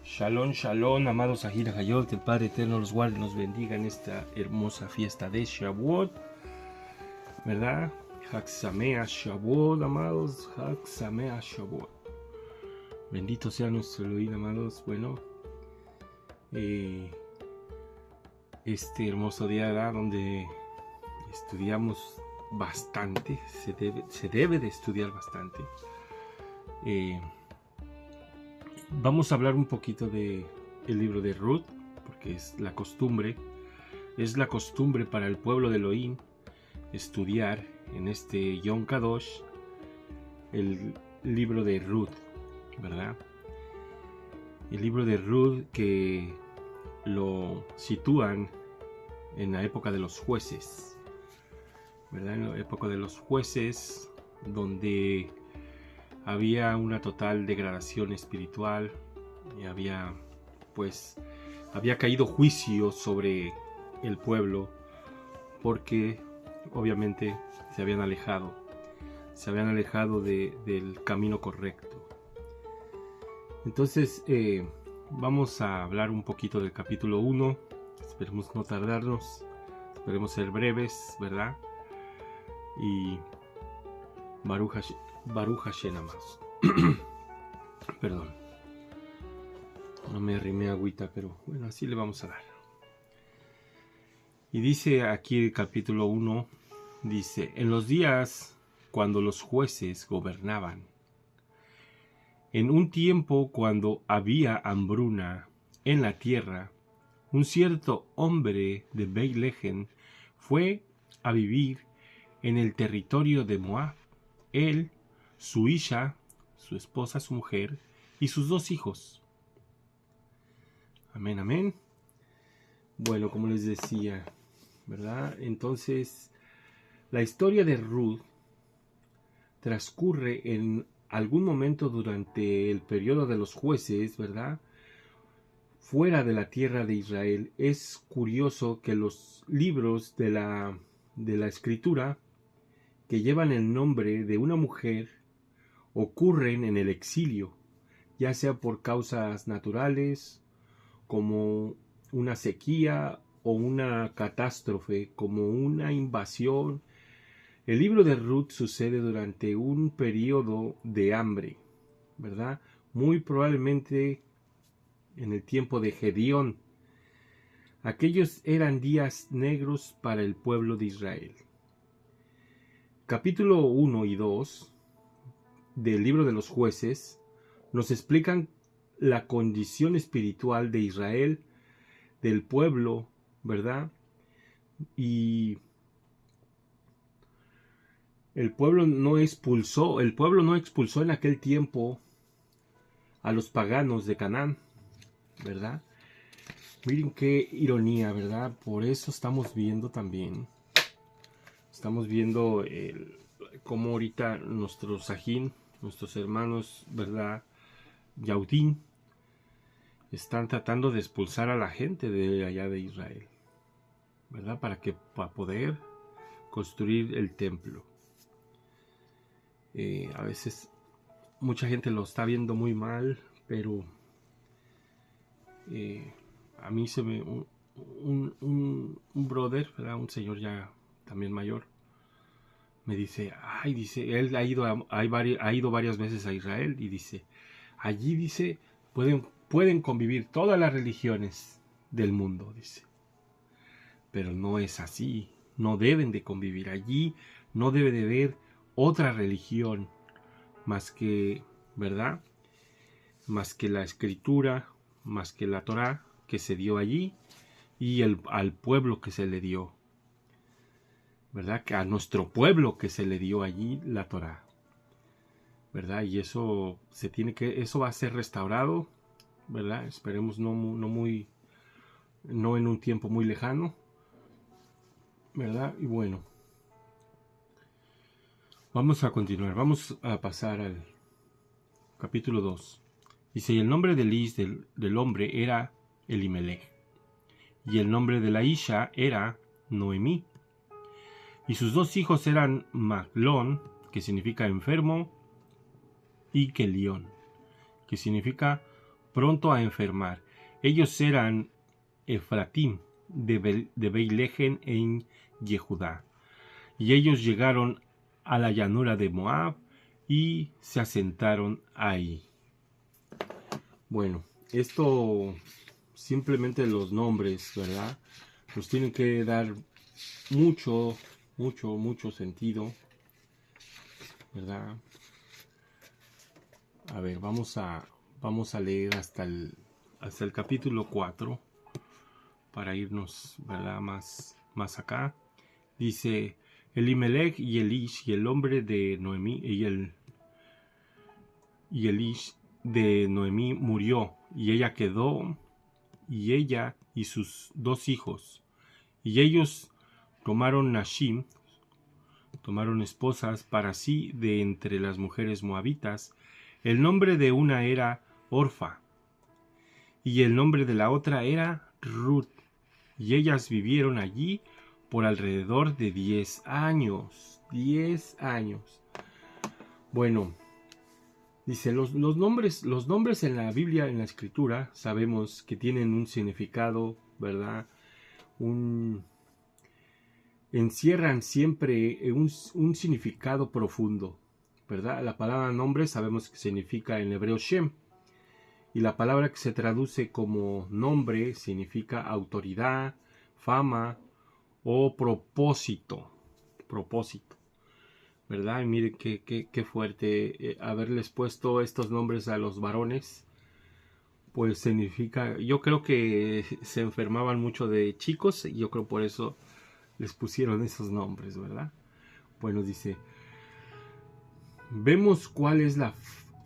Shalom, shalom, amados Ajir Hayot, que el Padre Eterno los guarde y nos bendiga en esta hermosa fiesta de Shavuot, ¿verdad? Hag Sameach Shavuot, amados, Hag Sameach Shavuot. Bendito sea nuestro Elohim, amados. Bueno, este hermoso día, ¿verdad? Donde estudiamos bastante, se debe de estudiar bastante. Vamos a hablar un poquito de el libro de Ruth, porque es la costumbre para el pueblo de Elohim estudiar en este Yom Kadosh el libro de Ruth, ¿verdad? El libro de Ruth que lo sitúan en la época de los jueces, ¿verdad? En la época de los jueces, donde había una total degradación espiritual y había caído juicio sobre el pueblo porque obviamente se habían alejado del camino correcto. Entonces vamos a hablar un poquito del capítulo 1. Esperemos no tardarnos, esperemos ser breves, ¿verdad? Y Baruch Hashem, amados. Perdón, no me arrimé agüita, pero bueno, así le vamos a dar. Y dice aquí el capítulo 1, dice: en los días cuando los jueces gobernaban, en un tiempo cuando había hambruna en la tierra, un cierto hombre de Beit-Lehem fue a vivir en el territorio de Moab. Él, su hija, su esposa, su mujer y sus 2 hijos. Amén, amén. Bueno, como les decía, ¿verdad? Entonces, la historia de Ruth transcurre en algún momento durante el periodo de los jueces, ¿verdad? Fuera de la tierra de Israel. Es curioso que los libros de la escritura que llevan el nombre de una mujer ocurren en el exilio, ya sea por causas naturales, como una sequía o una catástrofe, como una invasión. El libro de Ruth sucede durante un periodo de hambre, ¿verdad? Muy probablemente en el tiempo de Gedeón. Aquellos eran días negros para el pueblo de Israel. Capítulo 1 y 2 del libro de los jueces nos explican la condición espiritual de Israel, del pueblo, ¿verdad? Y el pueblo no expulsó en aquel tiempo a los paganos de Canaán, ¿verdad? Miren qué ironía, ¿verdad? Por eso estamos viendo cómo ahorita nuestros sajín, nuestros hermanos, ¿verdad? Yaudín, están tratando de expulsar a la gente de allá de Israel, ¿verdad? Para poder construir el templo. A veces mucha gente lo está viendo muy mal, pero a mí se me un brother, ¿verdad? Un señor ya también mayor, me dice, él ha ido varias veces a Israel y dice, allí dice, pueden convivir todas las religiones del mundo, dice. Pero no es así, no deben de convivir allí, no debe de haber otra religión más que, ¿verdad? Más que la escritura, más que la Torá que se dio allí y al pueblo que se le dio, ¿verdad? Que a nuestro pueblo que se le dio allí la Torá, ¿verdad? Y eso eso va a ser restaurado, ¿verdad? Esperemos no en un tiempo muy lejano, ¿verdad? Y bueno, vamos a continuar, vamos a pasar al capítulo 2. Dice, y el nombre del hombre era Elimelech, y el nombre de la isha era Noemí, y sus 2 hijos eran Maglón, que significa enfermo, y Kelión, que significa pronto a enfermar. Ellos eran Efratim, de Beilejen en Yehudá. Y ellos llegaron a la llanura de Moab y se asentaron ahí. Bueno, esto simplemente los nombres, ¿verdad? Nos tienen que dar mucho sentido, ¿verdad? A ver, vamos a leer hasta el capítulo 4 para irnos, ¿verdad? Más acá. Dice: Elimelech y Elish, y el hombre de Noemí, y Elish de Noemí murió, y ella quedó, y ella y sus 2 hijos, y ellos tomaron Nashim, tomaron esposas para sí de entre las mujeres moabitas. El nombre de una era Orfa, y el nombre de la otra era Ruth, y ellas vivieron allí por alrededor de 10 años. 10 años. Bueno, dice, los nombres en la Biblia, en la Escritura, sabemos que tienen un significado, ¿verdad? Encierran siempre un significado profundo, ¿verdad? La palabra nombre sabemos que significa en hebreo Shem, y la palabra que se traduce como nombre significa autoridad, fama o propósito, ¿verdad? Y miren qué fuerte haberles puesto estos nombres a los varones, pues significa, yo creo que se enfermaban mucho de chicos, y yo creo por eso les pusieron esos nombres, ¿verdad? Bueno, dice, vemos cuál es la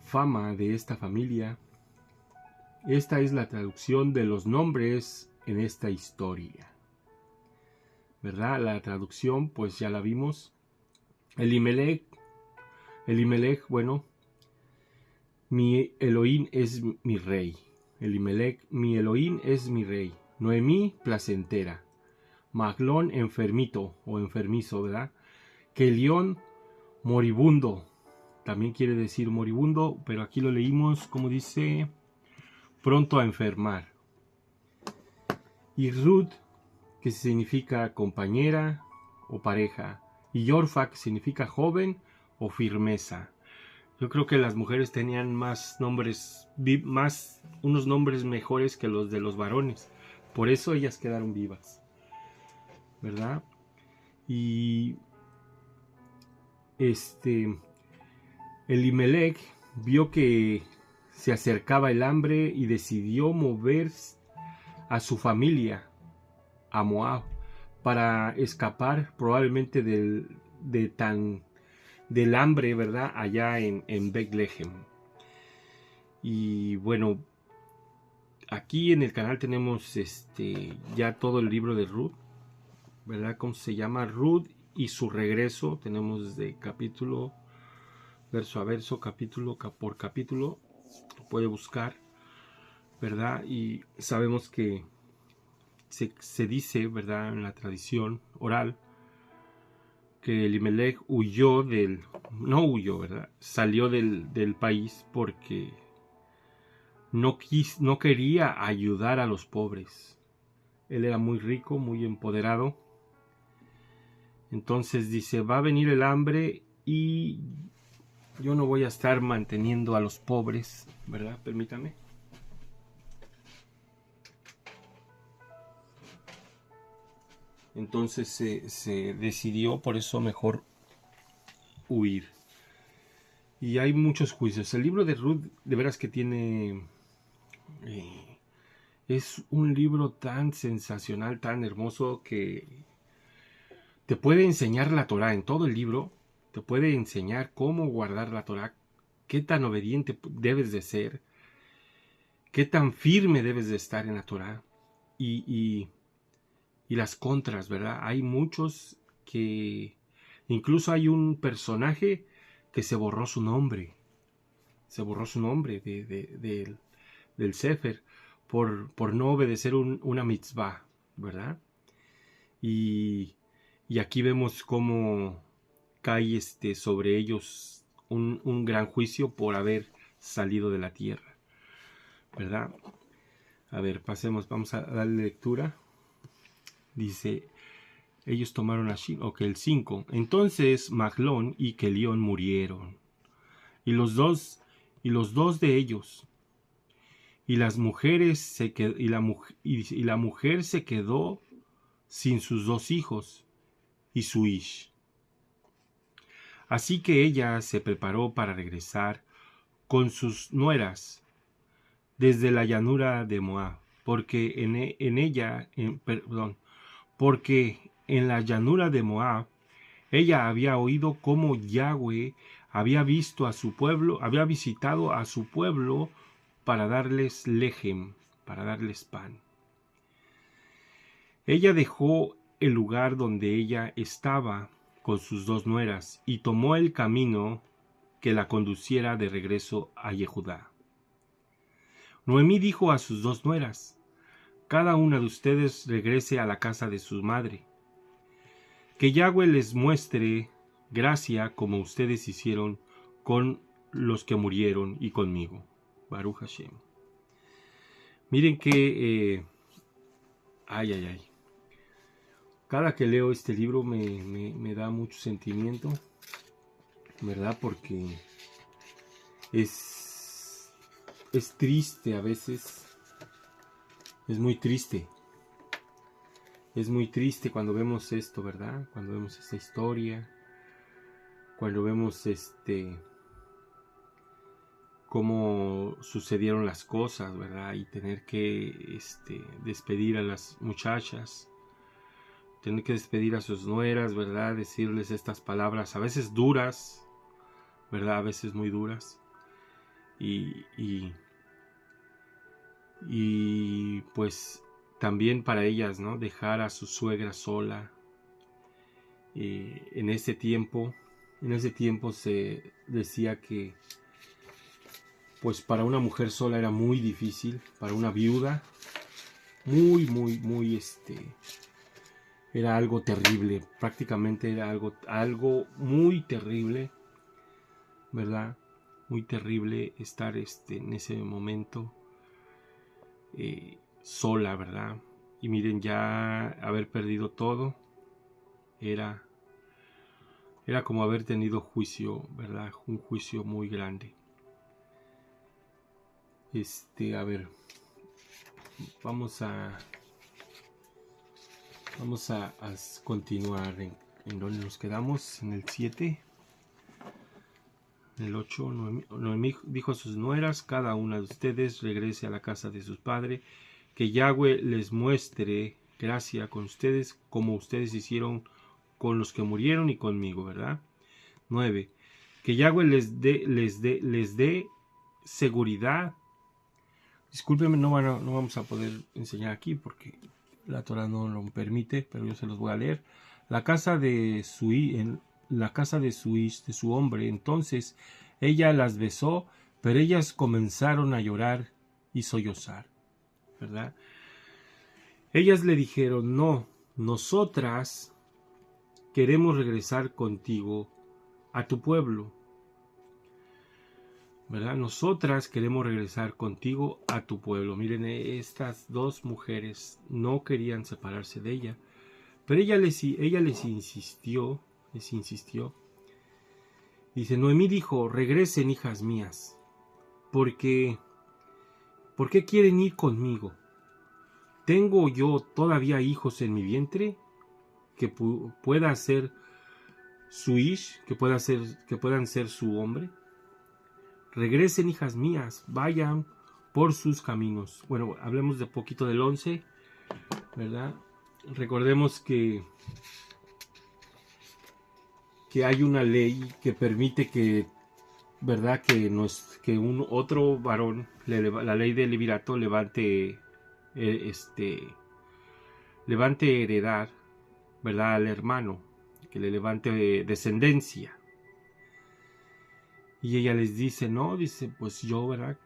fama de esta familia. Esta es la traducción de los nombres en esta historia, ¿verdad? La traducción, pues ya la vimos. Elimelech, bueno, mi Elohim es mi rey. Elimelech, mi Elohim es mi rey. Noemí, placentera. Maglón, enfermito o enfermizo, ¿verdad? Kelión, moribundo. También quiere decir moribundo, pero aquí lo leímos como dice, pronto a enfermar. Y Ruth, que significa compañera o pareja. Y Orfa, que significa joven o firmeza. Yo creo que las mujeres tenían más nombres, unos nombres mejores que los de los varones. Por eso ellas quedaron vivas, ¿verdad? Y Elimelech vio que se acercaba el hambre y decidió mover a su familia a Moab para escapar probablemente del hambre, ¿verdad? Allá en Bethlehem. Y bueno, aquí en el canal tenemos ya todo el libro de Ruth, ¿verdad? ¿Cómo se llama? Ruth y su regreso. Tenemos de capítulo, verso a verso, capítulo por capítulo. Lo puede buscar, ¿verdad? Y sabemos que se dice, ¿verdad? En la tradición oral, que Elimelech no huyó, ¿verdad? Salió del país porque no quería ayudar a los pobres. Él era muy rico, muy empoderado. Entonces dice, va a venir el hambre y yo no voy a estar manteniendo a los pobres, ¿verdad? Permítame. Entonces se decidió por eso mejor huir. Y hay muchos juicios. El libro de Ruth, de veras que tiene... es un libro tan sensacional, tan hermoso, que te puede enseñar la Torá en todo el libro. Te puede enseñar cómo guardar la Torá, qué tan obediente debes de ser, qué tan firme debes de estar en la Torá. Y las contras, ¿verdad? Hay muchos que... Incluso hay un personaje que se borró su nombre. Se borró su nombre del Sefer por no obedecer una mitzvah, ¿verdad? Y aquí vemos cómo cae sobre ellos un gran juicio por haber salido de la tierra, ¿verdad? A ver, pasemos, vamos a darle lectura. Dice, ellos tomaron a Shiloh, ok, el 5. Entonces Maglón y Kelión murieron, y los dos de ellos, y las mujeres y la mujer se quedó sin sus 2 hijos y su ish. Así que ella se preparó para regresar con sus nueras desde la llanura de Moab, porque porque en la llanura de Moab ella había oído cómo Yahweh había visitado a su pueblo para darles lejem, para darles pan. Ella dejó el lugar donde ella estaba con sus 2 nueras y tomó el camino que la conduciera de regreso a Yehudá. Noemí dijo a sus 2 nueras, cada una de ustedes regrese a la casa de su madre. Que Yahweh les muestre gracia como ustedes hicieron con los que murieron y conmigo. Baruch Hashem. Miren que... ay. Cada que leo este libro me da mucho sentimiento, ¿verdad? Porque es triste a veces. Es muy triste. Es muy triste cuando vemos esto, ¿verdad? Cuando vemos esta historia. Cuando vemos cómo sucedieron las cosas, ¿verdad? Y tener que despedir a las muchachas. Tener que despedir a sus nueras, ¿verdad? Decirles estas palabras, a veces duras, ¿verdad? A veces muy duras. Y pues también para ellas, ¿no? Dejar a su suegra sola. En ese tiempo se decía que pues para una mujer sola era muy difícil, para una viuda, muy era algo terrible, prácticamente era algo muy terrible, ¿verdad? Muy terrible estar en ese momento sola, ¿verdad? Y miren, ya haber perdido todo era como haber tenido juicio, ¿verdad? Un juicio muy grande. A ver, vamos a continuar en donde nos quedamos, en el 7. En el 8, Noemí dijo a sus nueras, cada una de ustedes regrese a la casa de sus padres, que Yahweh les muestre gracia con ustedes, como ustedes hicieron con los que murieron y conmigo, ¿verdad? 9. Que Yahweh les dé seguridad. Discúlpenme, no vamos a poder enseñar aquí porque la Torah no lo permite, pero yo se los voy a leer. La casa de su hombre. Entonces ella las besó, pero ellas comenzaron a llorar y sollozar, ¿verdad? Ellas le dijeron, no, nosotras queremos regresar contigo a tu pueblo, ¿verdad? Nosotras queremos regresar contigo a tu pueblo. Miren, estas 2 mujeres no querían separarse de ella, pero ella les insistió. Dice, Noemí dijo, regresen, hijas mías, ¿por qué quieren ir conmigo? ¿Tengo yo todavía hijos en mi vientre que pueda ser su ish, que puedan ser su hombre? Regresen, hijas mías, vayan por sus caminos. Bueno, hablemos de poquito del 11, ¿verdad? Recordemos que hay una ley que permite que, ¿verdad? Que un otro varón, la ley del levirato, levante heredad, ¿verdad? Al hermano, que le levante descendencia. Y ella les dice, no, dice, pues yo, ¿verdad?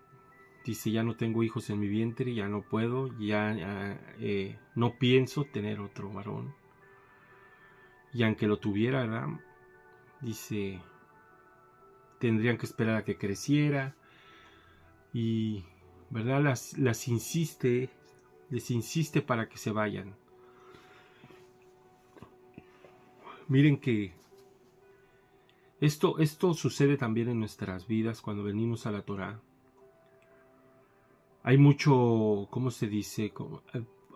Dice, ya no tengo hijos en mi vientre, ya no puedo, no pienso tener otro varón. Y aunque lo tuviera, ¿verdad? Dice, tendrían que esperar a que creciera. Y ¿verdad? Les insiste para que se vayan. Miren que esto sucede también en nuestras vidas cuando venimos a la Torá. Hay mucho, ¿cómo se dice?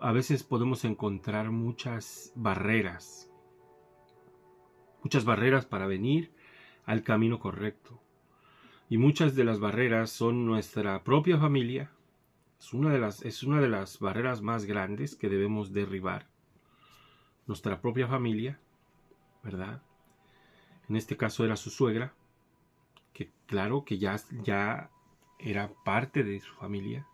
A veces podemos encontrar muchas barreras para venir al camino correcto. Y muchas de las barreras son nuestra propia familia. Es una de las barreras más grandes que debemos derribar. Nuestra propia familia, ¿verdad? En este caso era su suegra, que claro que ya era parte de su familia.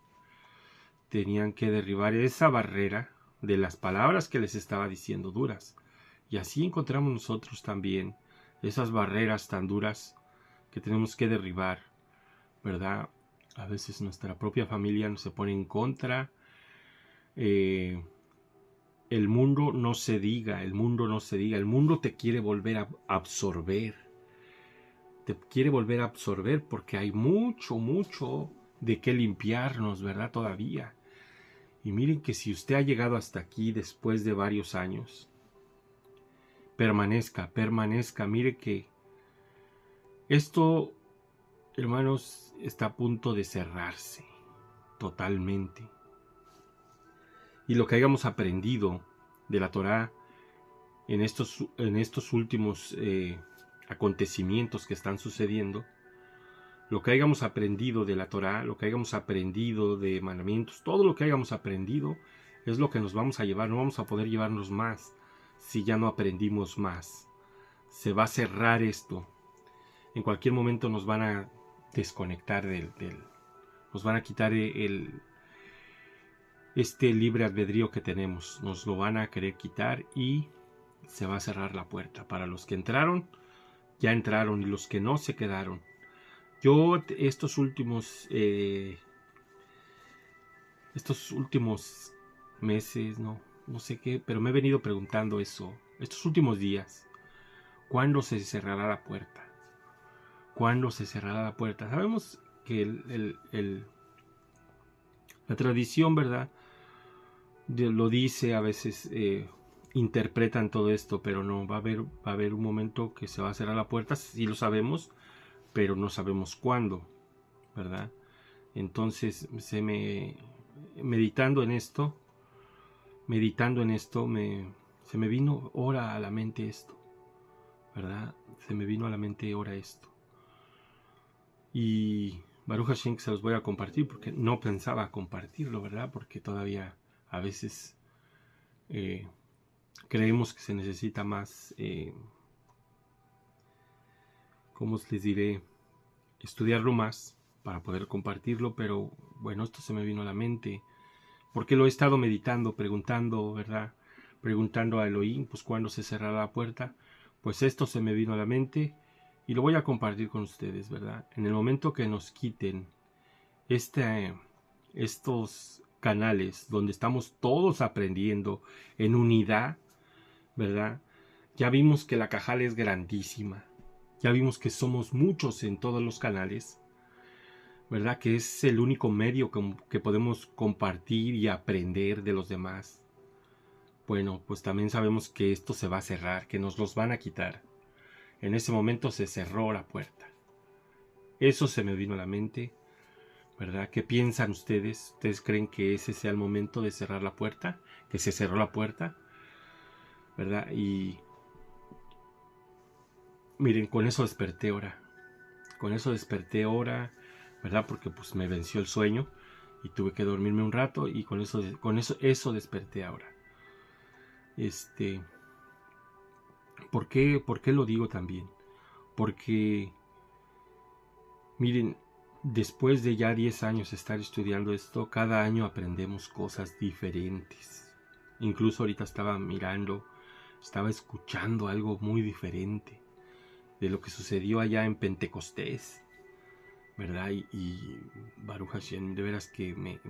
Tenían que derribar esa barrera de las palabras que les estaba diciendo duras. Y así encontramos nosotros también esas barreras tan duras que tenemos que derribar, ¿verdad? A veces nuestra propia familia nos se pone en contra. El mundo no se diga, el mundo te quiere volver a absorber. Te quiere volver a absorber porque hay mucho de qué limpiarnos, ¿verdad? Todavía. Y miren que si usted ha llegado hasta aquí después de varios años, permanezca. Mire que esto, hermanos, está a punto de cerrarse totalmente. Y lo que hayamos aprendido de la Torá en estos últimos acontecimientos que están sucediendo, lo que hayamos aprendido de la Torá, lo que hayamos aprendido de mandamientos, todo lo que hayamos aprendido es lo que nos vamos a llevar. No vamos a poder llevarnos más si ya no aprendimos más. Se va a cerrar esto. En cualquier momento nos van a desconectar nos van a quitar este libre albedrío que tenemos. Nos lo van a querer quitar y se va a cerrar la puerta. Para los que entraron, ya entraron, y los que no, se quedaron. Yo estos últimos meses, no sé qué, pero me he venido preguntando eso, estos últimos días, ¿cuándo se cerrará la puerta? ¿Cuándo se cerrará la puerta? Sabemos que la tradición, ¿verdad?, lo dice, a veces interpretan todo esto, pero no, va a haber un momento que se va a cerrar la puerta, sí lo sabemos, pero no sabemos cuándo, ¿verdad? Entonces meditando en esto, se me vino ahora a la mente esto, ¿verdad? Se me vino a la mente ahora esto. Y Baruch Hashem, que se los voy a compartir porque no pensaba compartirlo, ¿verdad? Porque todavía a veces creemos que se necesita más, ¿cómo les diré? Estudiarlo más para poder compartirlo, pero bueno, esto se me vino a la mente porque lo he estado meditando, preguntando, ¿verdad? Preguntando a Elohim, pues cuándo se cerrará la puerta. Pues esto se me vino a la mente y lo voy a compartir con ustedes, ¿verdad? En el momento que nos quiten estos canales donde estamos todos aprendiendo en unidad, ¿verdad? Ya vimos que la Cajal es grandísima. Ya vimos que somos muchos en todos los canales, ¿verdad? Que es el único medio que podemos compartir y aprender de los demás. Bueno, pues también sabemos que esto se va a cerrar, que nos los van a quitar. En ese momento se cerró la puerta. Eso se me vino a la mente, ¿verdad? ¿Qué piensan ustedes? ¿Ustedes creen que ese sea el momento de cerrar la puerta? ¿Que se cerró la puerta? ¿Verdad? Y miren, con eso desperté ahora. ¿Verdad? Porque pues me venció el sueño y tuve que dormirme un rato y con eso desperté ahora. ¿Por qué lo digo también? Porque miren, después de ya 10 años estar estudiando esto, cada año aprendemos cosas diferentes. Incluso ahorita estaba escuchando algo muy diferente de lo que sucedió allá en Pentecostés, ¿verdad? Y Baruch Hashem, de veras que me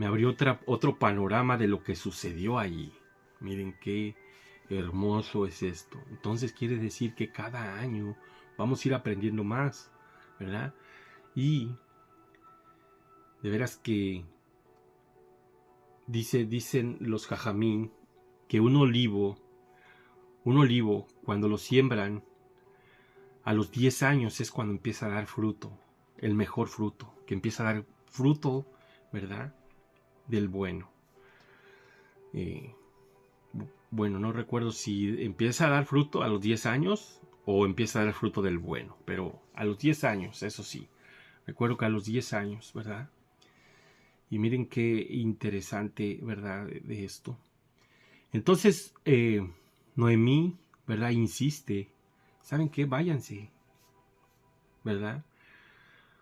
abrió otro panorama de lo que sucedió allí. Miren qué hermoso es esto. Entonces quiere decir que cada año vamos a ir aprendiendo más, ¿verdad? Y De veras que dicen los jajamín que un olivo, cuando lo siembran, a los 10 años es cuando empieza a dar fruto, el mejor fruto, que empieza a dar fruto, ¿verdad? Del bueno. Bueno, no recuerdo si empieza a dar fruto a los 10 años o empieza a dar fruto del bueno, pero a los 10 años, eso sí. Recuerdo que a los 10 años, ¿verdad? Y miren qué interesante, ¿verdad? De esto. Entonces, Noemí, ¿verdad? Insiste. ¿Saben qué? Váyanse, ¿verdad?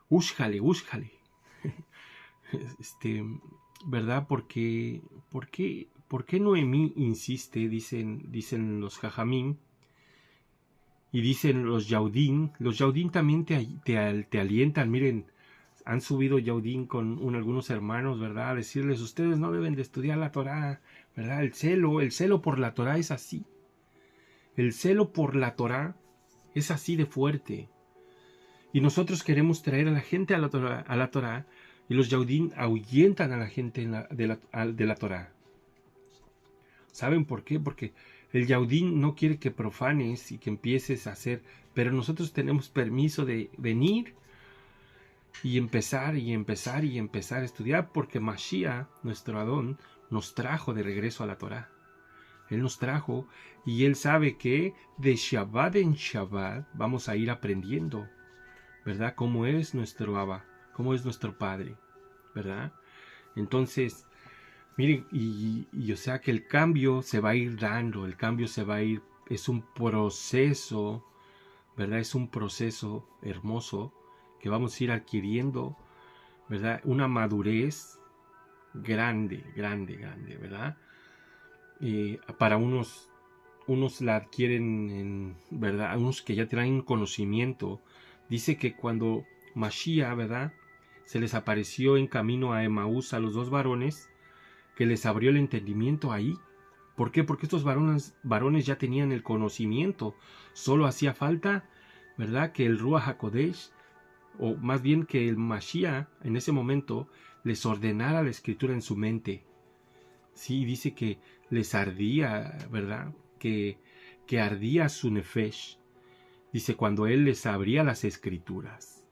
Úsjale. ¿Verdad? ¿Por qué Noemí insiste? Dicen los jajamín. Y dicen los yaudín. Los yaudín también te alientan. Miren, han subido yaudín con algunos hermanos, ¿verdad? A decirles, ustedes no deben de estudiar la Torá, ¿verdad? El celo por la Torá es así. El celo por la Torá es así de fuerte. Y nosotros queremos traer a la gente a la Torá, y los yaudín ahuyentan a la gente de la Torá. ¿Saben por qué? Porque el yaudín no quiere que profanes y que empieces a hacer, pero nosotros tenemos permiso de venir y empezar a estudiar, porque Mashiach, nuestro Adón, nos trajo de regreso a la Torá. Él nos trajo y Él sabe que de Shabbat en Shabbat vamos a ir aprendiendo, ¿verdad? Cómo es nuestro Abba, cómo es nuestro Padre, ¿verdad? Entonces, miren, y o sea que el cambio se va a ir dando, el cambio se va a ir, es un proceso, ¿verdad? Es un proceso hermoso que vamos a ir adquiriendo, ¿verdad? Una madurez grande, ¿verdad? Para unos la adquieren, ¿verdad? Unos que ya traen conocimiento. Dice que cuando Mashiach, ¿verdad? Se les apareció en camino a Emaús a los dos varones, que les abrió el entendimiento ahí. ¿Por qué? Porque estos varones ya tenían el conocimiento. Solo hacía falta, ¿verdad? Que el Ruach HaKodesh, o más bien que el Mashiach en ese momento les ordenara la escritura en su mente. Sí, dice que les ardía, ¿verdad? Que ardía su nefesh. Dice, cuando él les abría las escrituras.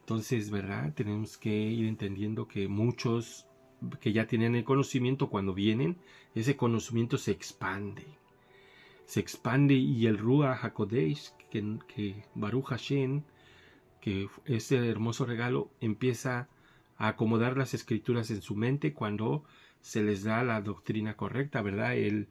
Entonces, ¿verdad? Tenemos que ir entendiendo que muchos que ya tienen el conocimiento, cuando vienen, ese conocimiento se expande. Se expande, y el Ruach HaKodesh, que Baruch Hashem, que ese hermoso regalo, empieza a acomodar las escrituras en su mente cuando se les da la doctrina correcta, ¿verdad? El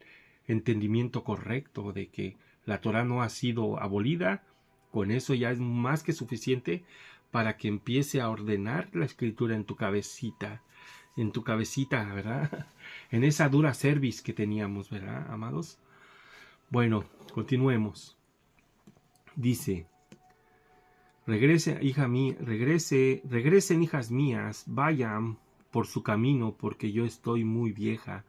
entendimiento correcto de que la Torah no ha sido abolida. Con eso ya es más que suficiente para que empiece a ordenar la escritura en tu cabecita, ¿verdad? En esa dura cerviz que teníamos, ¿verdad, amados? Bueno, continuemos. Dice: regresen, hijas mías, vayan por su camino, porque yo estoy muy vieja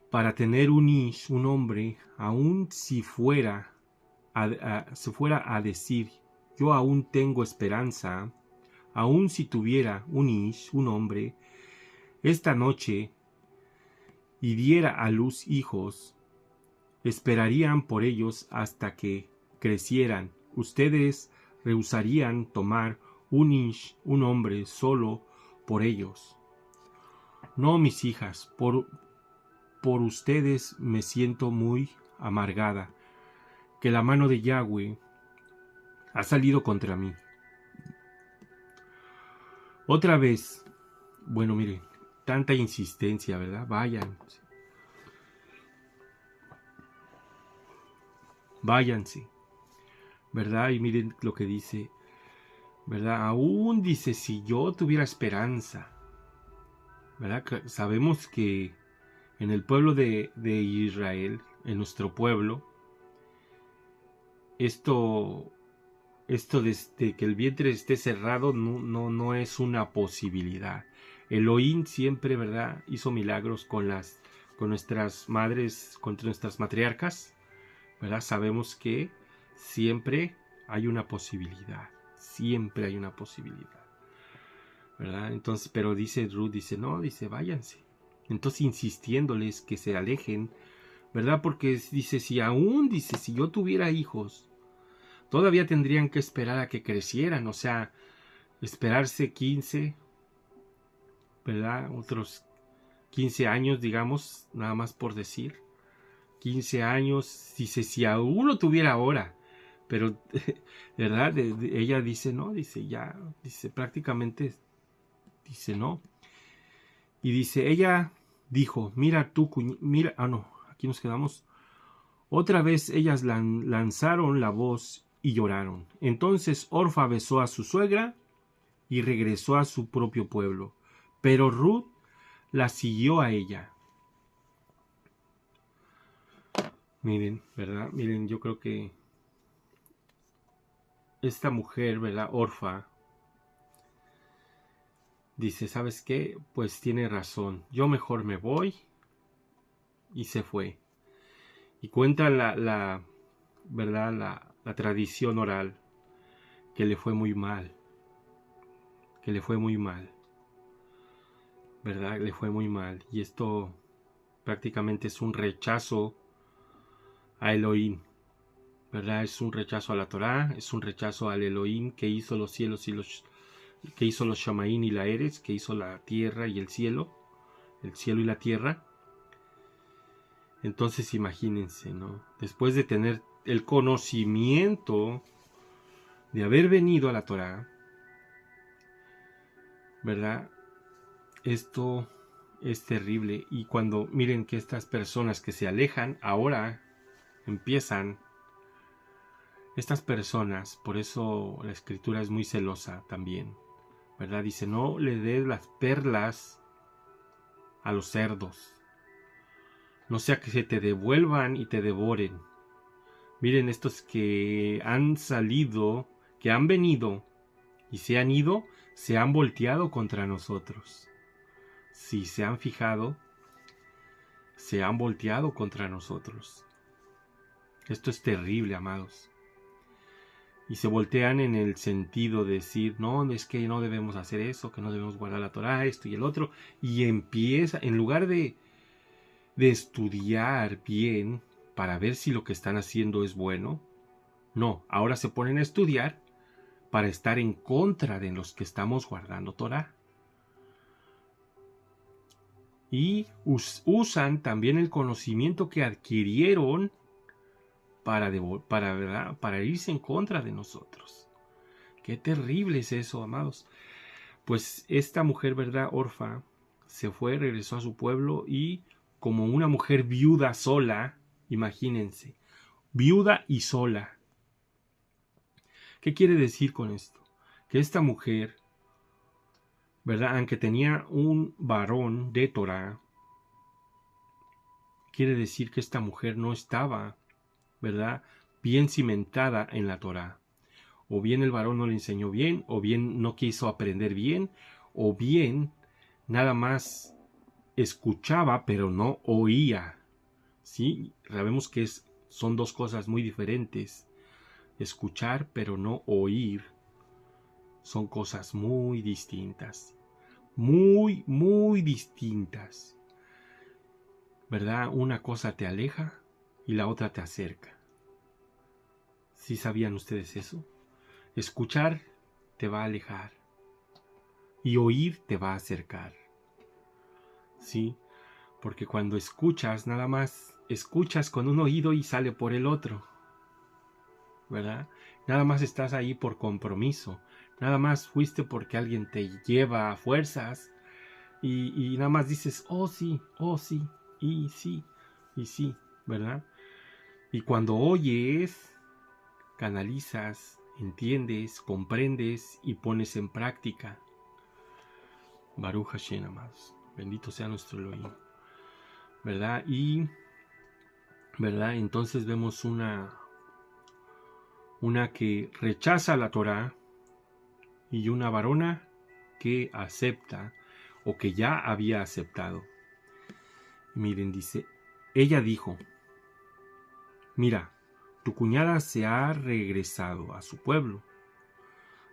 para tener un ish, un hombre, aun si fuera a decir, yo aún tengo esperanza, aun si tuviera un ish, un hombre, esta noche, y diera a luz hijos, esperarían por ellos hasta que crecieran. Ustedes rehusarían tomar un ish, un hombre, solo por ellos. No, mis hijas, por ustedes me siento muy amargada, que la mano de Yahweh ha salido contra mí. Otra vez, bueno, miren, tanta insistencia, ¿verdad? Váyanse, ¿verdad? Y miren lo que dice, ¿verdad? Aún dice, si yo tuviera esperanza, ¿verdad? Sabemos que en el pueblo de Israel, en nuestro pueblo, esto desde que el vientre esté cerrado no es una posibilidad. Elohim siempre, ¿verdad?, hizo milagros con nuestras madres, con nuestras matriarcas, ¿verdad? Sabemos que siempre hay una posibilidad. Siempre hay una posibilidad. ¿verdad? Entonces, pero dice Ruth, dice, no, dice, váyanse. Entonces, insistiéndoles que se alejen, ¿verdad? Porque dice, si aún, dice, si yo tuviera hijos, todavía tendrían que esperar a que crecieran, o sea, esperarse 15, ¿verdad? Otros 15 años, digamos, nada más por decir. 15 años, dice, si aún lo tuviera ahora, pero, ¿verdad? Ella dice, no, dice, ya, dice, prácticamente, dice, no. Y dice, ella dijo, mira tú, mira, no, aquí nos quedamos. Otra vez ellas lanzaron la voz y lloraron. Entonces Orfa besó a su suegra y regresó a su propio pueblo. Pero Ruth la siguió a ella. Miren, ¿verdad? Miren, yo creo que esta mujer, ¿verdad? Orfa, dice, ¿sabes qué? Pues tiene razón. Yo mejor me voy. Y se fue. Y cuenta ¿verdad? La tradición oral que le fue muy mal. Que le fue muy mal. ¿Verdad? Le fue muy mal. Y esto prácticamente es un rechazo a Elohim. ¿Verdad? Es un rechazo a la Torá, es un rechazo al Elohim que hizo los cielos y que hizo los Shamaín y la Eres, que hizo la tierra y el cielo y la tierra. Entonces imagínense, ¿no? Después de tener el conocimiento de haber venido a la Torá, ¿verdad? Esto es terrible. Y cuando miren que estas personas que se alejan ahora empiezan, estas personas, por eso la escritura es muy celosa también, ¿verdad? Dice, no le des las perlas a los cerdos, no sea que se te devuelvan y te devoren. Miren, estos que han salido, que han venido y se han ido, se han volteado contra nosotros. Si se han fijado, se han volteado contra nosotros. Esto es terrible, amados. Y se voltean en el sentido de decir, no, es que no debemos hacer eso, que no debemos guardar la Torá, esto y el otro. Y empieza, en lugar de estudiar bien para ver si lo que están haciendo es bueno, no, ahora se ponen a estudiar para estar en contra de los que estamos guardando Torá. Y usan también el conocimiento que adquirieron para irse en contra de nosotros. Qué terrible es eso, amados. Pues esta mujer, ¿verdad? Orfa, se fue, regresó a su pueblo y como una mujer viuda sola, imagínense, viuda y sola. ¿Qué quiere decir con esto? Que esta mujer, ¿verdad? Aunque tenía un varón de Torá, quiere decir que esta mujer no estaba, ¿verdad?, bien cimentada en la Torá. O bien el varón no le enseñó bien, o bien no quiso aprender bien, o bien nada más escuchaba pero no oía. ¿Sí? Sabemos que son dos cosas muy diferentes. Escuchar pero no oír son cosas muy distintas. Muy, muy distintas. ¿Verdad? Una cosa te aleja y la otra te acerca. ¿Sí sabían ustedes eso? Escuchar te va a alejar y oír te va a acercar. ¿Sí? Porque cuando escuchas, nada más escuchas con un oído y sale por el otro. ¿Verdad? Nada más estás ahí por compromiso. Nada más fuiste porque alguien te lleva a fuerzas y nada más dices, oh sí, y sí, ¿verdad? Y cuando oyes, canalizas, entiendes, comprendes y pones en práctica. Baruch Hashem, amados. Bendito sea nuestro Elohim. ¿Verdad? Y, ¿verdad? Entonces vemos una que rechaza la Torá y una varona que acepta o que ya había aceptado. Miren, dice, ella dijo, mira, tu cuñada se ha regresado a su pueblo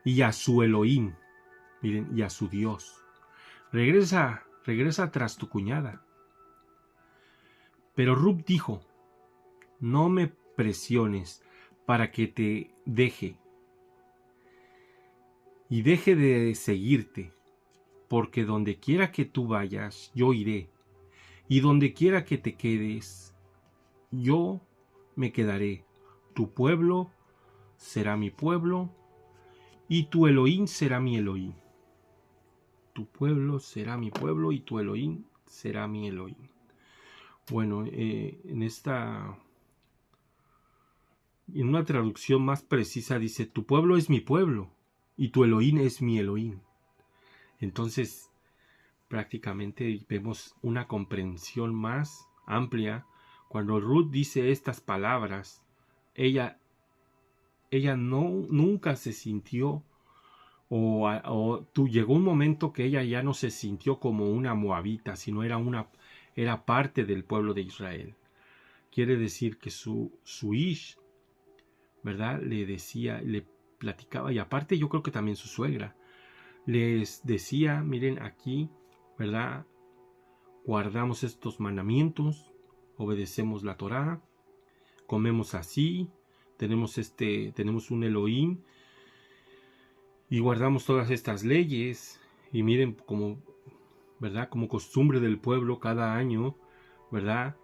y a su Elohim. miren, y a su Dios. Regresa tras tu cuñada. Pero Rut dijo, no me presiones para que te deje y deje de seguirte, porque donde quiera que tú vayas, yo iré, y donde quiera que te quedes, yo me quedaré. Tu pueblo será mi pueblo, y tu Elohim será mi Elohim. Tu pueblo será mi pueblo, y tu Elohim será mi Elohim. Bueno, en una traducción más precisa dice, tu pueblo es mi pueblo, y tu Elohim es mi Elohim. Entonces, prácticamente vemos una comprensión más amplia. Cuando Ruth dice estas palabras, ella nunca se sintió, llegó un momento que ella ya no se sintió como una moabita, sino era parte del pueblo de Israel. Quiere decir que su ish, ¿verdad? Le platicaba, y aparte yo creo que también su suegra, les decía, miren aquí, ¿verdad? Guardamos estos mandamientos, obedecemos la Torá, comemos así, tenemos un Elohim, y guardamos todas estas leyes, y miren como, ¿verdad? Como costumbre del pueblo cada año, ¿verdad?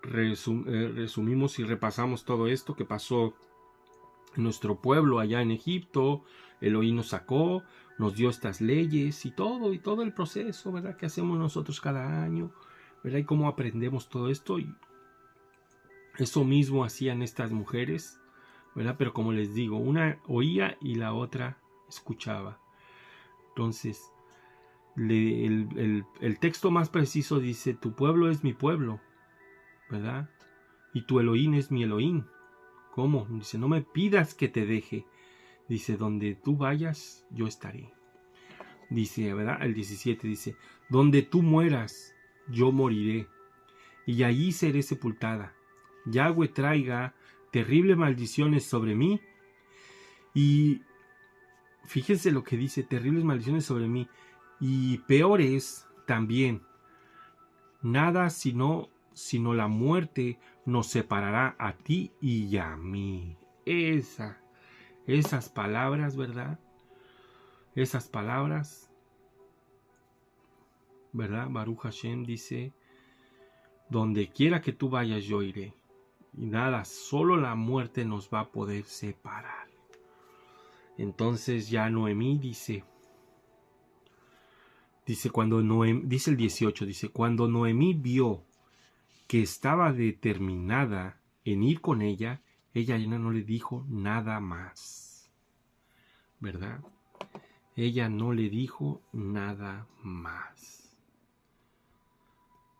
Resumimos y repasamos todo esto que pasó en nuestro pueblo allá en Egipto. Elohim nos sacó, nos dio estas leyes y todo el proceso, ¿verdad? Que hacemos nosotros cada año, ¿verdad? Y cómo aprendemos todo esto. Y eso mismo hacían estas mujeres, ¿verdad? Pero como les digo, una oía y la otra escuchaba. Entonces, el texto más preciso dice, tu pueblo es mi pueblo, ¿verdad? Y tu Elohim es mi Elohim. ¿Cómo? Dice, no me pidas que te deje. Dice, donde tú vayas, yo estaré. Dice, ¿verdad? El 17 dice, donde tú mueras, yo moriré, y allí seré sepultada. Yahweh traiga terribles maldiciones sobre mí. Y fíjense lo que dice, terribles maldiciones sobre mí. Y peores también. Nada sino la muerte nos separará a ti y a mí. Esas palabras, ¿verdad? Esas palabras, ¿verdad? Baruch Hashem dice, donde quiera que tú vayas yo iré. Y nada, solo la muerte nos va a poder separar. Entonces ya Noemí dice dice el 18, dice, cuando Noemí vio que estaba determinada en ir con ella, ella ya no le dijo nada más, ¿verdad? Ella no le dijo nada más,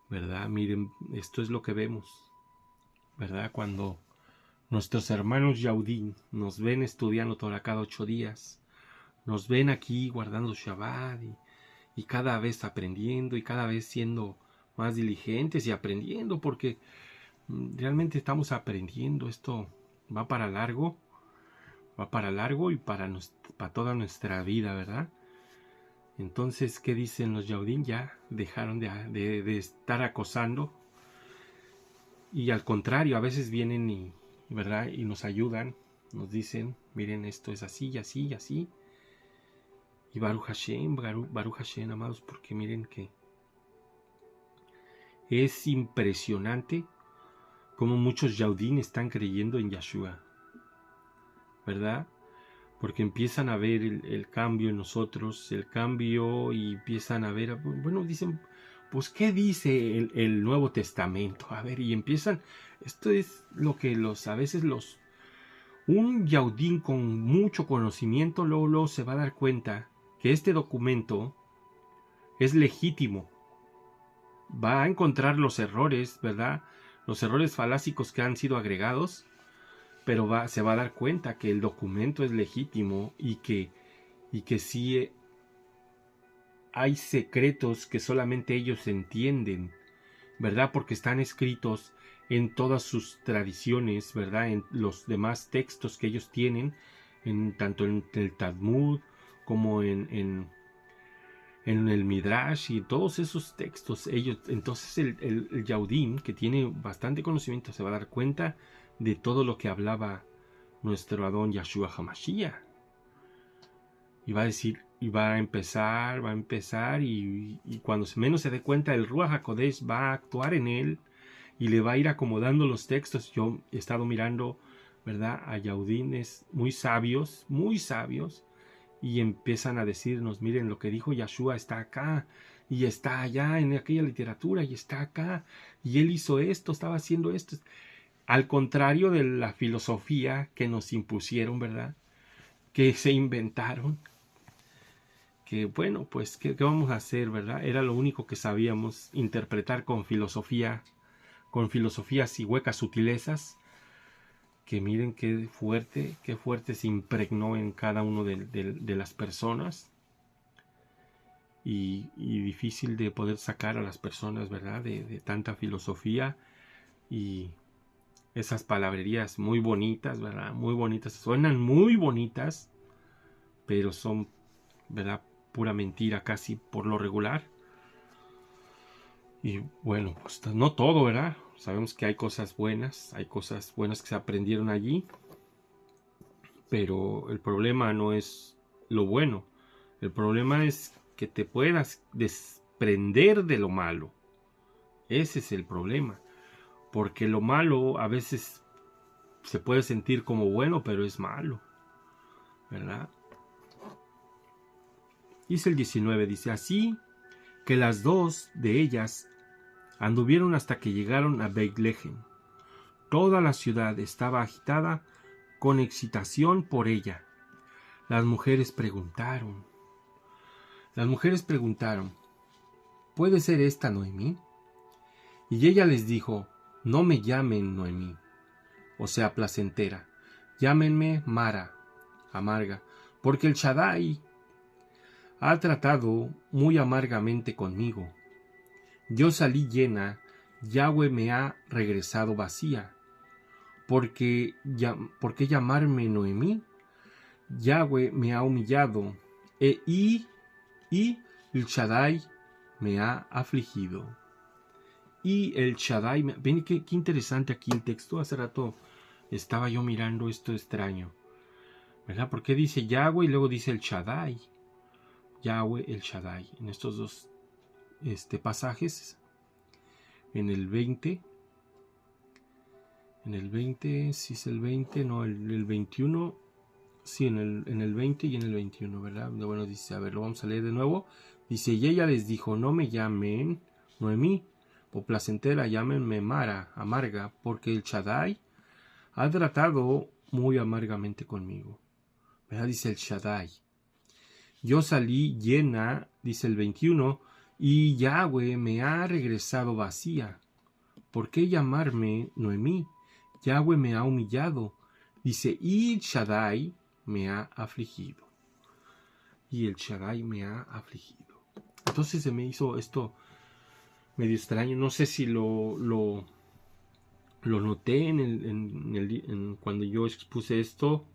¿verdad? Miren, esto es lo que vemos, ¿verdad? Cuando nuestros hermanos Yaudín nos ven estudiando Torah cada 8 días, nos ven aquí guardando Shabbat y cada vez aprendiendo y cada vez siendo más diligentes y aprendiendo, porque realmente estamos aprendiendo. Esto va para largo y para toda nuestra vida, ¿verdad? Entonces, ¿qué dicen los Yaudín? Ya dejaron de estar acosando, y al contrario, a veces vienen ¿verdad? Y nos ayudan, nos dicen, miren, esto es así y así y así. Y Baruch Hashem, amados, porque miren que es impresionante cómo muchos Yaudín están creyendo en Yahshua, ¿verdad? Porque empiezan a ver el cambio en nosotros, el cambio, y empiezan a ver, bueno, dicen, pues, ¿qué dice el Nuevo Testamento? A ver, y empiezan, esto es lo que a veces un Yaudín con mucho conocimiento, luego se va a dar cuenta que este documento es legítimo. Va a encontrar los errores, ¿verdad? Los errores falásicos que han sido agregados, pero se va a dar cuenta que el documento es legítimo y que sí hay secretos que solamente ellos entienden, ¿verdad? Porque están escritos en todas sus tradiciones, ¿verdad? En los demás textos que ellos tienen, tanto en el Talmud como en el Midrash y todos esos textos. Entonces el Yahudim, que tiene bastante conocimiento, se va a dar cuenta de todo lo que hablaba nuestro Adón Yahshua HaMashiach. Y va a decir, y va a empezar, y cuando menos se dé cuenta, el Ruach HaKodesh va a actuar en él y le va a ir acomodando los textos. Yo he estado mirando, ¿verdad?, a Yahudines muy sabios, y empiezan a decirnos, miren, lo que dijo Yahshua está acá, y está allá en aquella literatura, y está acá, y él hizo esto, estaba haciendo esto. Al contrario de la filosofía que nos impusieron, ¿verdad?, que se inventaron, que bueno, pues, ¿qué vamos a hacer, verdad? Era lo único que sabíamos, interpretar con filosofías y huecas sutilezas, que miren qué fuerte se impregnó en cada uno de las personas, y difícil de poder sacar a las personas, ¿verdad?, de tanta filosofía y esas palabrerías muy bonitas, ¿verdad?, muy bonitas, suenan muy bonitas, pero son, ¿verdad?, pura mentira casi por lo regular. Y bueno, pues no todo, ¿verdad? Sabemos que hay cosas buenas que se aprendieron allí, pero el problema no es lo bueno, el problema es que te puedas desprender de lo malo. Ese es el problema, porque lo malo a veces se puede sentir como bueno, pero es malo, ¿verdad? Dice el 19, dice, así que las dos de ellas anduvieron hasta que llegaron a Beit-Lehem. Toda la ciudad estaba agitada con excitación por ella. Las mujeres preguntaron, ¿puede ser esta Noemí? Y ella les dijo, no me llamen Noemí, o sea, placentera, llámenme Mara, amarga, porque el Shaddai ha tratado muy amargamente conmigo. Yo salí llena, Yahweh me ha regresado vacía. ¿Por qué llamarme Noemí? Yahweh me ha humillado, y el Shaddai me ha afligido. Y el Shaddai, ven qué interesante aquí el texto. Hace rato estaba yo mirando esto extraño, ¿verdad? Porque dice Yahweh y luego dice el Shaddai. Yahweh, el Shaddai, en estos dos pasajes, en el 20, si es el 20, no, el 21, sí, en el 20 y en el 21, ¿verdad? Bueno, dice, a ver, lo vamos a leer de nuevo. Dice, y ella les dijo, no me llamen Noemí o placentera, llámenme Mara, amarga, porque el Shaddai ha tratado muy amargamente conmigo, ¿verdad? Dice el Shaddai. Yo salí llena, dice el 21, y Yahweh me ha regresado vacía. ¿Por qué llamarme Noemí? Yahweh me ha humillado. Dice, y el Shaddai me ha afligido. Y el Shaddai me ha afligido. Entonces se me hizo esto medio extraño. No sé si lo noté cuando yo expuse esto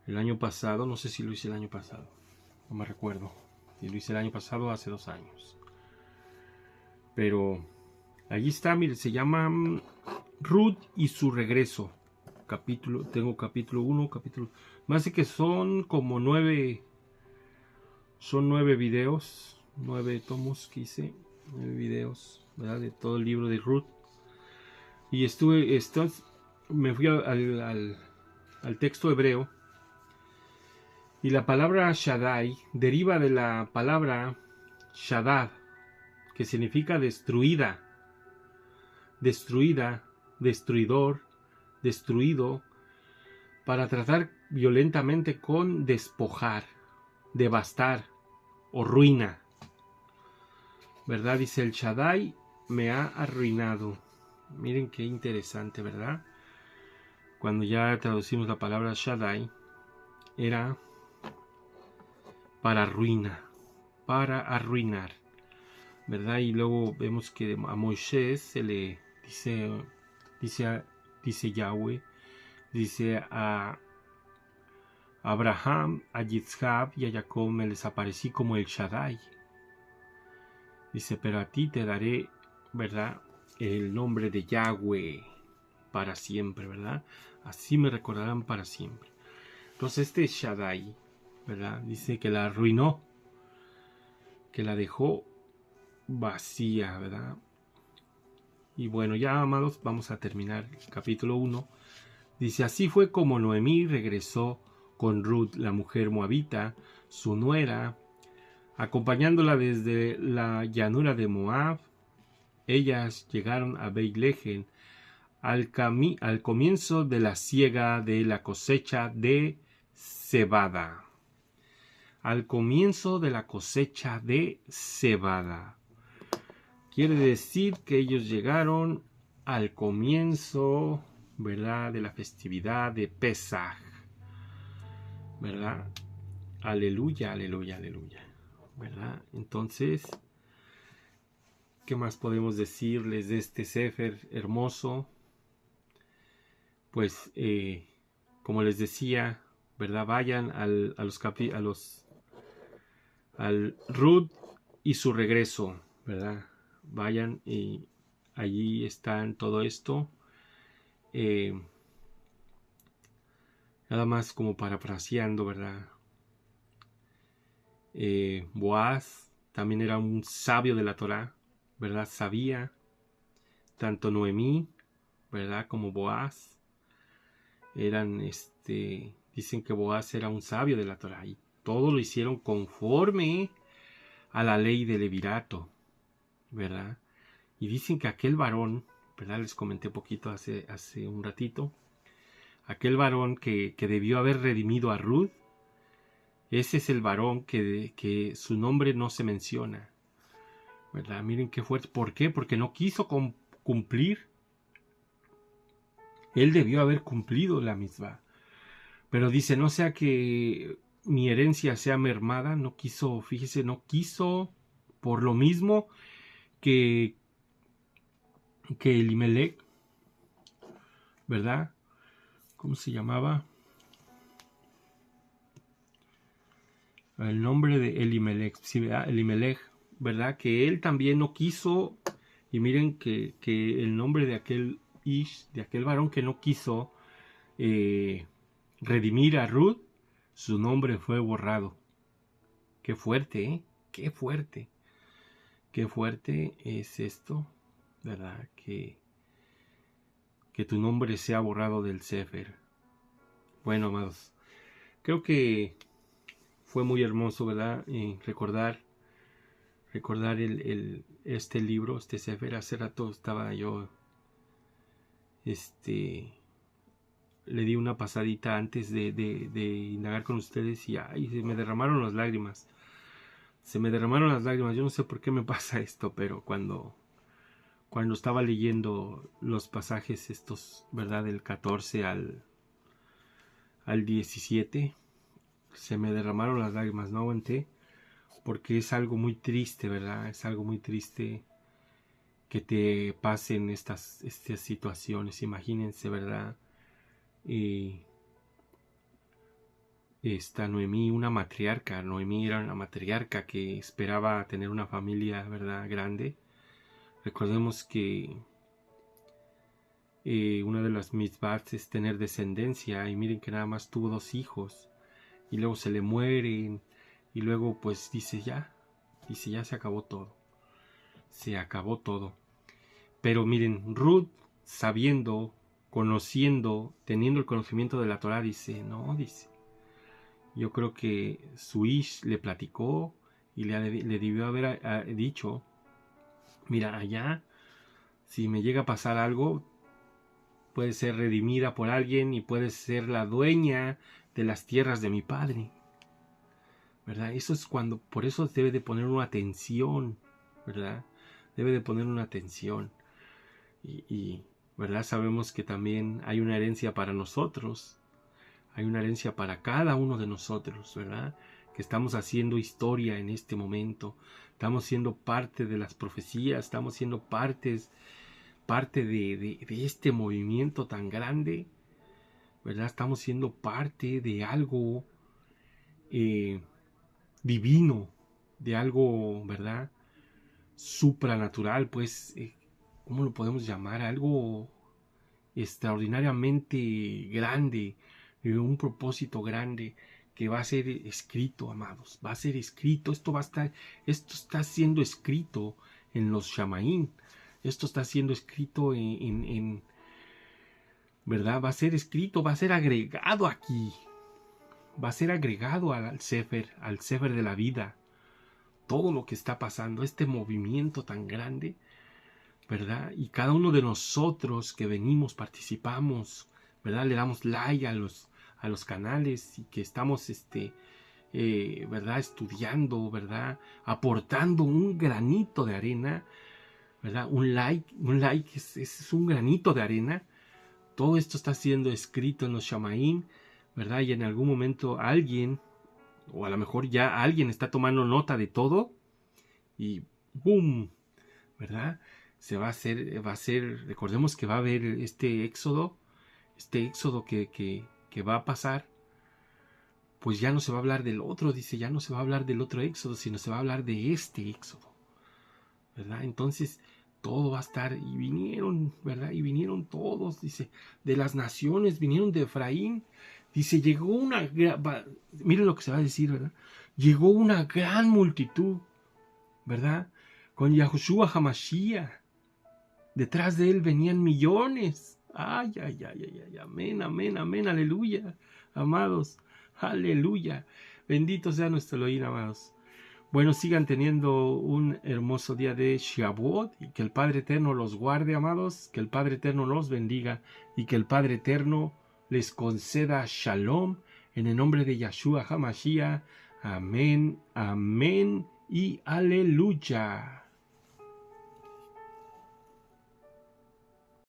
el año pasado. No sé si lo hice el año pasado. No me recuerdo. Si lo hice el año pasado, hace 2 años. Pero allí está, mire, se llama Ruth y su regreso. Tengo capítulo 1, más de que son como 9. Son 9 videos, 9 tomos que hice, 9 videos, ¿verdad?, de todo el libro de Ruth. Y me fui al texto hebreo. Y la palabra Shaddai deriva de la palabra Shaddad, que significa destruida, destruidor, destruido, para tratar violentamente con despojar, devastar o ruina, ¿verdad? Dice el Shaddai me ha arruinado. Miren qué interesante, ¿verdad? Cuando ya traducimos la palabra Shaddai, era para ruina, para arruinar, ¿verdad? Y luego vemos que a Moisés se le dice Yahweh, dice a A Abraham, a Yitzhak y a Jacob me les aparecí como el Shaddai. Dice, pero a ti te daré, ¿verdad?, el nombre de Yahweh para siempre, ¿verdad? Así me recordarán para siempre. Entonces este Shaddai, ¿verdad?, dice que la arruinó, que la dejó vacía, ¿verdad? Y bueno, ya, amados, vamos a terminar el capítulo 1. Dice, así fue como Noemí regresó con Ruth, la mujer moabita, su nuera, acompañándola desde la llanura de Moab. Ellas llegaron a Beit-Lehem al comienzo de la siega de la cosecha de cebada. Al comienzo de la cosecha de cebada. Quiere decir que ellos llegaron al comienzo, ¿verdad?, de la festividad de Pesaj, ¿verdad? Aleluya, aleluya, aleluya, ¿verdad? Entonces, ¿qué más podemos decirles de este Sefer hermoso? Pues, como les decía, ¿verdad? Vayan al Ruth y su regreso, ¿verdad? Vayan y allí está todo esto. Nada más como parafraseando, ¿verdad? Boaz también era un sabio de la Torá, ¿verdad? Sabía. Tanto Noemí, ¿verdad?, como Boaz eran, dicen que Boaz era un sabio de la Torá y todo lo hicieron conforme a la ley del levirato, ¿verdad? Y dicen que aquel varón, ¿verdad?, les comenté poquito hace un ratito, aquel varón que debió haber redimido a Ruth, ese es el varón que su nombre no se menciona, ¿verdad? Miren qué fuerte. ¿Por qué? Porque no quiso cumplir. Él debió haber cumplido la misma. Pero dice, no sea que mi herencia sea mermada. No quiso, fíjese, no quiso por lo mismo que Elimelech, ¿verdad? ¿Cómo se llamaba? El nombre de Elimelech, sí, ¿verdad? Elimelech, ¿verdad? Que él también no quiso. Y miren que el nombre de aquel de aquel varón que no quiso redimir a Ruth, su nombre fue borrado. Qué fuerte, ¿eh? Qué fuerte. Qué fuerte es esto, ¿verdad? Que tu nombre sea borrado del Sefer. Bueno, amados, creo que fue muy hermoso, ¿verdad? Recordar este libro, este Sefer. Hace rato estaba yo, le di una pasadita antes de indagar con ustedes y ay, se me derramaron las lágrimas. Se me derramaron las lágrimas. Yo no sé por qué me pasa esto, pero cuando estaba leyendo los pasajes estos, ¿verdad?, del 14 al 17, se me derramaron las lágrimas, no aguanté, porque es algo muy triste, ¿verdad? Es algo muy triste que te pasen estas situaciones. Imagínense, ¿verdad? Esta Noemí, una matriarca. Noemí era una matriarca que esperaba tener una familia, ¿verdad?, grande. Recordemos que una de las mitzvot es tener descendencia, y miren que nada más tuvo 2 hijos y luego se le mueren y luego pues dice ya se acabó todo. Pero miren, Ruth, sabiendo, conociendo, teniendo el conocimiento de la Torá, dice, yo creo que su ish le platicó y le debió haber dicho, mira, allá si me llega a pasar algo, puede ser redimida por alguien y puede ser la dueña de las tierras de mi padre, ¿verdad? Eso es por eso debe de poner una atención, ¿verdad? Debe de poner una atención. Y ¿verdad? Sabemos que también hay una herencia para nosotros, hay una herencia para cada uno de nosotros, ¿verdad? Que estamos haciendo historia en este momento, estamos siendo parte de las profecías, estamos siendo parte de este movimiento tan grande, ¿verdad? Estamos siendo parte de algo divino, de algo, ¿verdad? Supranatural, pues, ¿cómo lo podemos llamar? Algo extraordinariamente grande, un propósito grande que va a ser escrito, amados, va a ser escrito, esto está siendo escrito en los Shamaín, esto está siendo escrito en ¿verdad? Va a ser escrito, va a ser agregado aquí, va a ser agregado al Sefer de la vida, todo lo que está pasando, este movimiento tan grande, ¿verdad? Y cada uno de nosotros que venimos, participamos, ¿verdad? Le damos like a los canales y que estamos, ¿verdad? Estudiando, ¿verdad? Aportando un granito de arena, ¿verdad? Un like es un granito de arena. Todo esto está siendo escrito en los Shamaín, ¿verdad? Y en algún momento alguien, o a lo mejor ya alguien está tomando nota de todo y ¡boom! ¿Verdad? Va a ser, recordemos que va a haber este éxodo que va a pasar, pues ya no se va a hablar del otro, dice, ya no se va a hablar del otro éxodo, sino se va a hablar de este éxodo, ¿verdad? Entonces, todo va a estar, y vinieron, ¿verdad? Y vinieron todos, dice, de las naciones, vinieron de Efraín, dice, miren lo que se va a decir, ¿verdad? Llegó una gran multitud, ¿verdad? Con Yahushua Hamashiach, detrás de él venían millones, ay, ay, ay, ay, ay, amén, amén, amén, aleluya, amados, aleluya, bendito sea nuestro Elohim, amados. Bueno, sigan teniendo un hermoso día de Shavuot y que el Padre Eterno los guarde, amados, que el Padre Eterno los bendiga y que el Padre Eterno les conceda Shalom en el nombre de Yahshua HaMashiach. Amén, amén y aleluya.